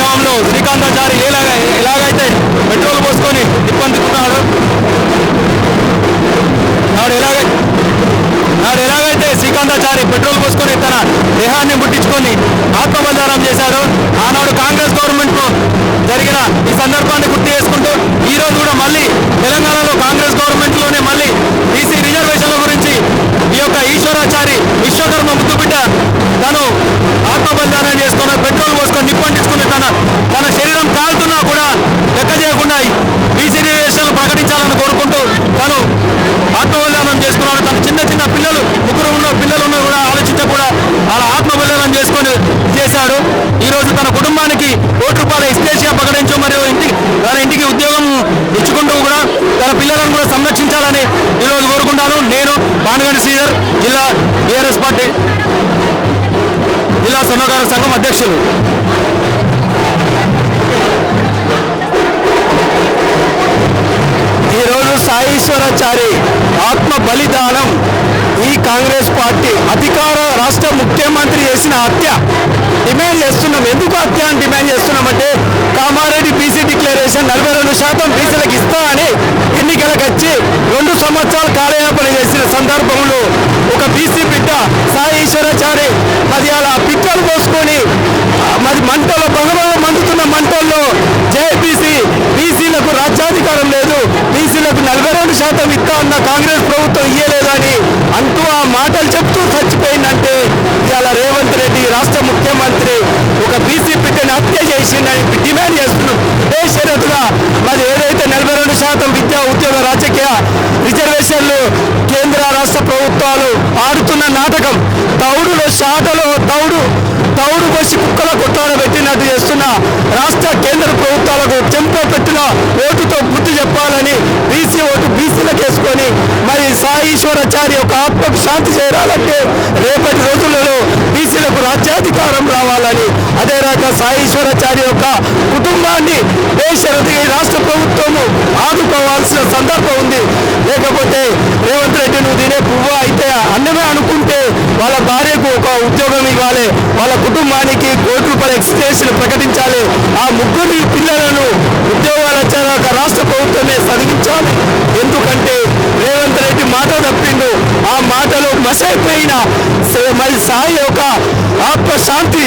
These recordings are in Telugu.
గ్రామంలో శ్రీకాంతాచారి ఎలాగైతే పెట్రోల్ పోసుకొని నిప్పందుకున్నాడు, నాడు ఎలాగైతే శ్రీకాంతాచారి పెట్రోల్ పోసుకొని తన దేహాన్ని ముట్టించుకొని ఆత్మబలిదానం చేశాడు, ఆనాడు కాంగ్రెస్ గవర్నమెంట్ జరిగిన ఈ సందర్భాన్ని గుర్తు చేసుకుంటూ ఈ రోజు కూడా మళ్ళీ తెలంగాణలో కాంగ్రెస్ గవర్నమెంట్ లోనే మళ్ళీ బీసీ రిజర్వేషన్ల గురించి ఈ యొక్క ఈశ్వరాచారి విశ్వకర్మ ముద్దుబిడ్డ తను ఆత్మబలిదానం చేసుకుని పెట్రోల్ పోసుకొని నిప్పంటించుకుని తన శరీరం కాలుతున్నా కూడా లెక్క చేయకుండా బీసీ రిజర్వేషన్లు ప్రకటించాలని కోరుకుంటూ తను ఆత్మబలిదానం చేసుకున్నాడు. తన చిన్న పిల్లలు పిల్లలు ఉన్న కూడా ఆలోచించకుండా అలా ఆత్మబలిదానం చేసుకొని చేశాడు. ఈరోజు తన కుటుంబానికి ₹1 ఎక్స్‌గ్రేషియా ప్రకటించు మరియు తన ఇంటికి ఉద్యోగం ఇచ్చుకుంటూ కూడా తన పిల్లలను కూడా సంరక్షించాలని ఈరోజు కోరుకుంటాను. నేను పానగంటి శ్రీధర్, జిల్లా బీఆర్ఎస్ పార్టీ జిల్లా సన్నకార సంఘం అధ్యక్షులు. ఈరోజు సాయేశ్వరాచారి ఆత్మ బలిదానం ఈ కాంగ్రెస్ పార్టీ అధికార రాష్ట్ర ముఖ్యమంత్రి చేసిన హత్య డిమాండ్ చేస్తున్నాం. ఎందుకు హత్య అని డిమాండ్ చేస్తున్నామంటే కామారెడ్డి బీసీ డిక్లరేషన్ 42% బీసీలకు ఇస్తా అని ఎన్నికలకు వచ్చి 2 సంవత్సరాలు కాలయాపన చేసిన సందర్భంలో ఒక బీసీ బిడ్డ సాయేశ్వరాచారి మరి అలా పిక్కలు పోసుకొని మరి మంటల్లో భగవాన్ మండుతున్న మంటల్లో జేబీసీ బీసీలకు రాజ్యాధికారం లేదు, బీసీలకు 42% ఇస్తా అన్న కాంగ్రెస్ ప్రభుత్వం ఇయ్యలేదని అంటూ ఆ మాటలు చెప్తూ చచ్చిపోయిందంటే ఇవాళ రేవంత్ రెడ్డి రాష్ట్ర ముఖ్యమంత్రి ఒక బీసీ బిడ్డని హత్య చేసిందని డిమాండ్ చేస్తున్నాం. బేషరతుగా మరి ఏదైతే 42% విద్యా ఉద్యోగ రాజకీయ రిజర్వేషన్లు కేంద్ర రాష్ట్ర ప్రభుత్వాలు ఆడుతున్న నాటకం తౌడులో షాటలో తౌడు పోసి కుక్కల కొట్టాడ పెట్టినట్టు చేస్తున్న రాష్ట్ర కేంద్ర ప్రభుత్వాలకు చెంప పెట్టిన ఓటుతో బుద్ధి చెప్పాలని బీసీ ఓటు బీసీలకు వేసుకొని మరి సాయేశ్వరాచారి యొక్క ఆత్మకు శాంతి చేరాలంటే రేపటి రోజులలో బీసీలకు రాజ్యాధికారం రావాలని అదే రకంగా సాయేశ్వరాచారి యొక్క కుటుంబాన్ని బేషరతుగా రాష్ట్ర ప్రభుత్వము ఆదుకోవాల్సిన సందర్భం ఉంది. లేకపోతే రేవంత్ రెడ్డి నువ్వు తినే పువ్వు అయితే అన్నమే అనుకుంటే వాళ్ళ భార్యకు ఒక ఉద్యోగం ఇవ్వాలి, వాళ్ళ కుటుంబానికి ₹1 ఎక్స్‌గ్రేషియా ప్రకటించాలి, ఆ ముగ్గురి పిల్లలను ఉద్యోగాలు వచ్చాక రాష్ట్ర ప్రభుత్వమే చదివించాలి. ఎందుకంటే రేవంత్ రెడ్డి మాట తప్పిండు, ఆ మాటలు మసైపోయిన మరి సాయి యొక్క ఆత్మశాంతి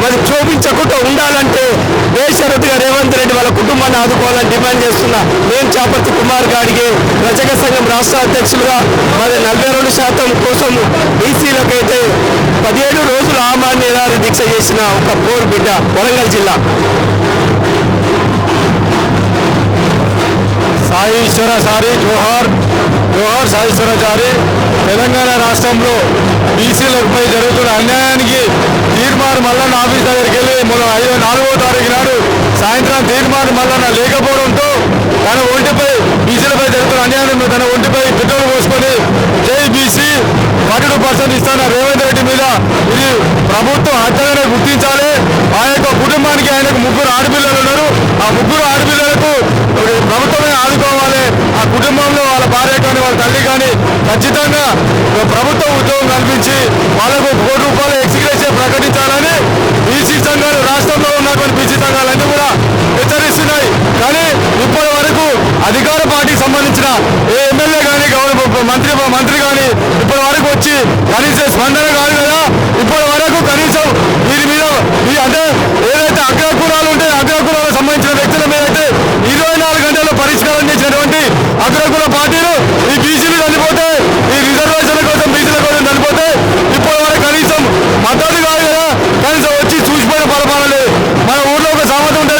మరి క్షోభించకుండా ఉండాలంటే బేషరతుగా రేవంత్ రెడ్డి వాళ్ళ కుటుంబాన్ని ఆదుకోవాలని డిమాండ్ చేస్తున్నా. నేను చాపర్తి కుమార్ గారికి రజక సంఘం రాష్ట్ర అధ్యక్షులుగా మరి 42% కోసం బీసీలకైతే 17 రోజులు ఆమరణ నిరాహార దీక్ష చేసిన ఒక పోరు బిడ్డ వరంగల్ జిల్లా. సాయేశ్వరాచారి జోహార్ జోహార్ సాయేశ్వరాచారి. తెలంగాణ రాష్ట్రంలో బీసీలపై జరుగుతున్న అన్యాయానికి తీర్మానం మల్లన్న ఆఫీస్ దగ్గరికి వెళ్ళి 4వ తారీఖు నాడు సాయంత్రం తీర్మానం మల్లన్న లేకపోవడంతో తన ఒంటిపై బీసీలపై జరుగుతున్న అన్యాయం తన ఒంటిపై పెట్రోల్ పోసుకొని జై బీసీ 42% ఇస్తాన రేవంత్ రెడ్డి మీద ఇది ప్రభుత్వం హత్యగానే గుర్తించాలి. ఆ యొక్క కుటుంబానికి ఆయనకు 3 ఆడపిల్లలు ఉన్నారు, ఆ 3 ఆడపిల్లలకు ప్రభుత్వమే ఆదుకోవాలి. ఆ కుటుంబంలో వాళ్ళ భార్య కానీ వాళ్ళ తల్లి కానీ ఖచ్చితంగా ప్రభుత్వ ఉద్యోగం కల్పించి వాళ్ళకు ₹1 ఎక్స్‌గ్రేషియా ప్రకటించాలని బీసీ సంఘాలు రాష్ట్రంలో ఉన్నటువంటి బీసీ సంఘాలన్నీ కూడా హెచ్చరిస్తున్నాయి. కానీ ఇప్పటి వరకు అధికార పార్టీకి సంబంధించిన ఏ ఎమ్మెల్యే కానీ మంత్రి కానీ ఇప్పటి వరకు వచ్చి కనీసం స్పందన కాదు కదా. ఇప్పటి వరకు కనీసం వీరి మీద అంటే ఏదైతే అగ్రకులాలు ఉంటే అగ్రకులాలకు సంబంధించిన వ్యక్తుల మీద అయితే 24 గంటల్లో పరిష్కారం చేసినటువంటి అగ్రకుల పార్టీలు ఈ బీసీలు చనిపోతే ఈ రిజర్వేషన్ల కోసం బీసీల కోసం చనిపోతే ఇప్పటి వరకు కనీసం మద్దతు కాదు కదా, కనీసం వచ్చి చూసిపోయిన పొరపాటు లేదు. మన ఊళ్ళో ఒక సామెత ఉంటే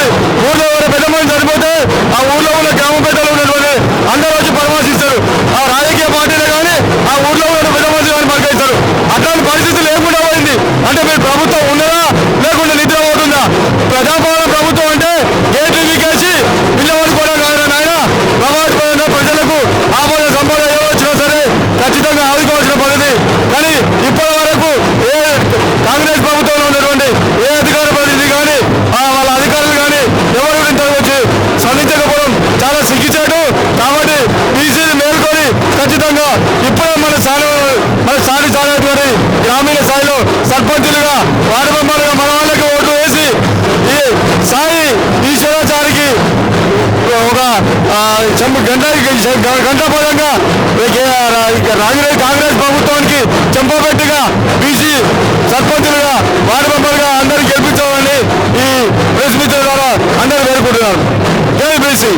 గంటాపదంగా రాజురెడ్డి కాంగ్రెస్ ప్రభుత్వానికి చెంపబెట్టుగా బీసీ సర్పంచులుగా వార్డు మెంబర్గా అందరూ గెలిపించాలని ఈ ప్రెస్ మీట్ ద్వారా అందరూ వేడుకుంటున్నారు. జై బీసీ.